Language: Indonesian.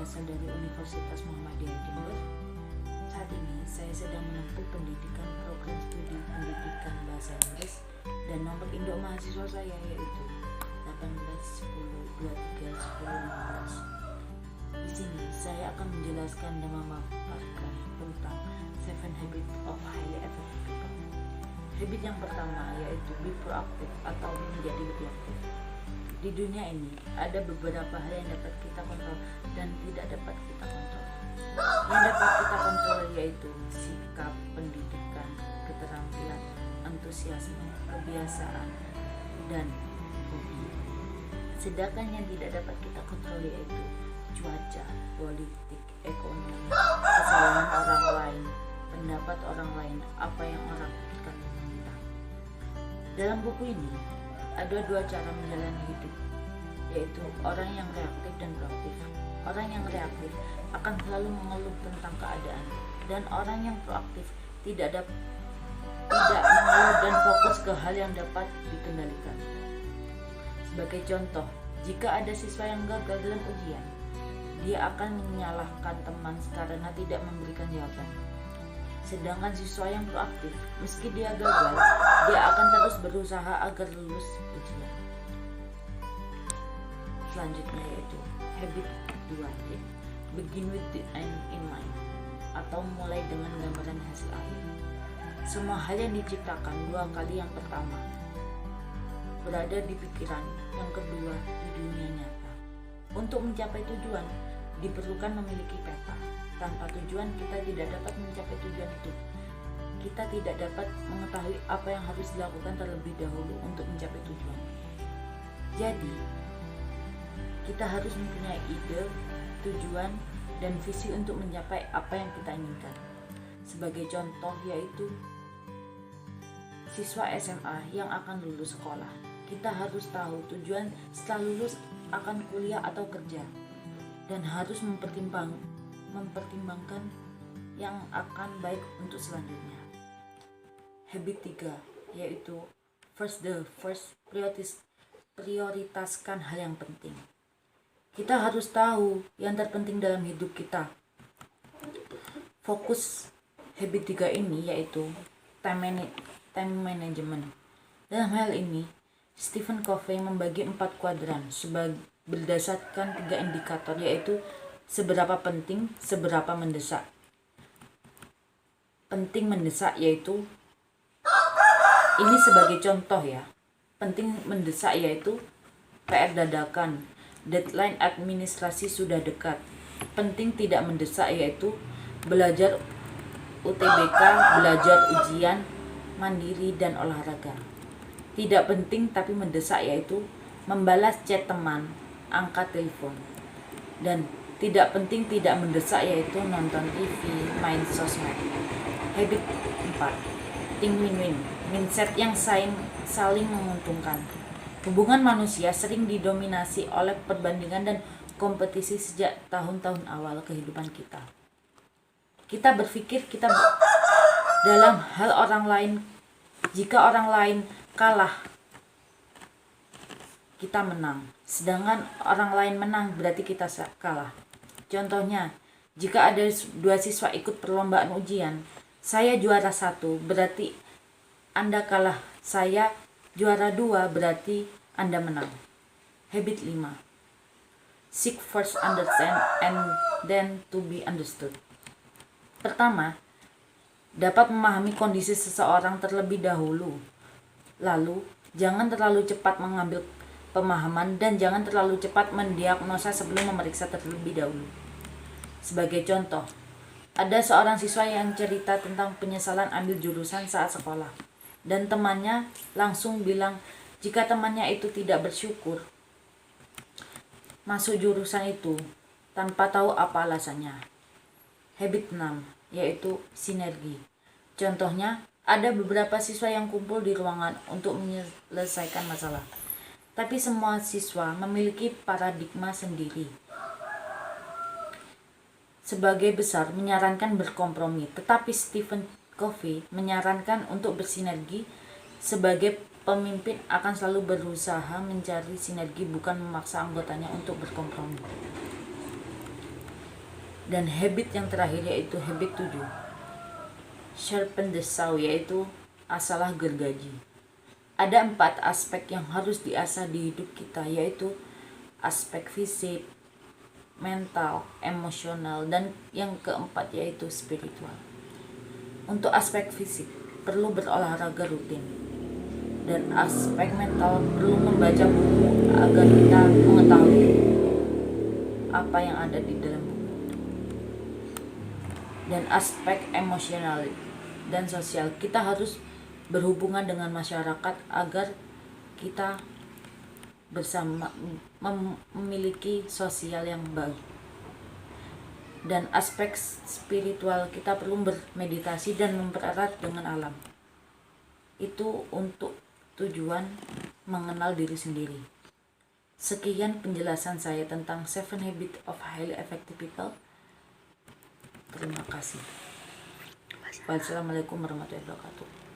berasal dari Universitas Muhammadiyah Jember. Saat ini saya sedang menempuh pendidikan program studi pendidikan bahasa Inggris dan nomor induk mahasiswa saya yaitu 1810231015. Di sini saya akan menjelaskan dan memaparkan tentang 7 Habits of Highly Effective People. Habit yang pertama yaitu be proactive atau menjadi lebih aktif. Di dunia ini ada beberapa hal yang dapat kita kontrol dan tidak dapat kita kontrol. Yang dapat kita kontrol yaitu sikap, pendidikan, keterampilan, antusiasme, kebiasaan, dan hobi. Sedangkan yang tidak dapat kita kontrol yaitu cuaca, politik, ekonomi, kesalahan orang lain, pendapat orang lain, apa yang orang katakan tentang. Dalam buku ini ada 2 cara menjalani hidup, yaitu orang yang reaktif dan proaktif. Orang yang reaktif akan selalu mengeluh tentang keadaan, dan orang yang proaktif tidak mengeluh dan fokus ke hal yang dapat dikendalikan. Sebagai contoh, jika ada siswa yang gagal dalam ujian, dia akan menyalahkan teman karena tidak memberikan jawaban. Sedangkan siswa yang proaktif, meski dia gagal, dia akan terus berusaha agar lulus ujian. Selanjutnya yaitu habit 2, begin with the end in mind, atau mulai dengan gambaran hasil akhir. Semua hal yang diciptakan 2 kali, yang pertama berada di pikiran, yang kedua di dunia nyata. Untuk mencapai tujuan diperlukan memiliki peta. Tanpa tujuan kita tidak dapat mencapai tujuan hidup. Kita tidak dapat mengetahui apa yang harus dilakukan terlebih dahulu untuk mencapai tujuan. Jadi, kita harus mempunyai ide, tujuan, dan visi untuk mencapai apa yang kita inginkan. Sebagai contoh yaitu siswa SMA yang akan lulus sekolah. Kita harus tahu tujuan setelah lulus akan kuliah atau kerja, dan harus mempertimbangkan yang akan baik untuk selanjutnya. Habit 3 yaitu first prioritaskan hal yang penting. Kita harus tahu yang terpenting dalam hidup kita. Fokus habit 3 ini yaitu time management. Dalam hal ini, Stephen Covey membagi 4 kuadran berdasarkan 3 indikator, yaitu seberapa penting, seberapa mendesak. Penting mendesak yaitu ini sebagai contoh ya. Penting mendesak yaitu PR dadakan, deadline administrasi sudah dekat. Penting tidak mendesak yaitu belajar UTBK, belajar ujian, mandiri, dan olahraga. Tidak penting tapi mendesak yaitu membalas chat teman, angkat telepon. Dan tidak penting tidak mendesak yaitu nonton TV, main sosmed. Habit 4, think win-win, mindset yang saling menguntungkan. Hubungan manusia sering didominasi oleh perbandingan dan kompetisi sejak tahun-tahun awal kehidupan kita. Kita berpikir kita dalam hal orang lain. Jika orang lain kalah, kita menang. Sedangkan orang lain menang berarti kita kalah. Contohnya, jika ada 2 siswa ikut perlombaan ujian, saya juara 1 berarti Anda kalah, saya juara 2 berarti Anda menang. Habit 5, seek first understand and then to be understood. Pertama, dapat memahami kondisi seseorang terlebih dahulu. Lalu, jangan terlalu cepat mengambil pemahaman dan jangan terlalu cepat mendiagnosa sebelum memeriksa terlebih dahulu. Sebagai contoh, ada seorang siswa yang cerita tentang penyesalan ambil jurusan saat sekolah, dan temannya langsung bilang jika temannya itu tidak bersyukur masuk jurusan itu tanpa tahu apa alasannya. Habit 6 yaitu sinergi. Contohnya, ada beberapa siswa yang kumpul di ruangan untuk menyelesaikan masalah. Tapi semua siswa memiliki paradigma sendiri. Sebagai besar menyarankan berkompromi, tetapi Stephen Covey menyarankan untuk bersinergi. Sebagai pemimpin akan selalu berusaha mencari sinergi, bukan memaksa anggotanya untuk berkompromi. Dan habit yang terakhir yaitu habit 7, sharpen the saw, yaitu asalah gergaji. Ada 4 aspek yang harus diasah di hidup kita, yaitu aspek fisik, mental, emosional, dan yang keempat yaitu spiritual. Untuk aspek fisik, perlu berolahraga rutin. Dan aspek mental, perlu membaca buku agar kita mengetahui apa yang ada di dalam buku. Dan aspek emosional dan sosial, kita harus berhubungan dengan masyarakat agar kita bersama memiliki sosial yang baik. Dan aspek spiritual, kita perlu bermeditasi dan mempererat dengan alam. Itu untuk tujuan mengenal diri sendiri. Sekian penjelasan saya tentang 7 Habits of Highly Effective People. Terima kasih. Wassalamualaikum warahmatullahi wabarakatuh.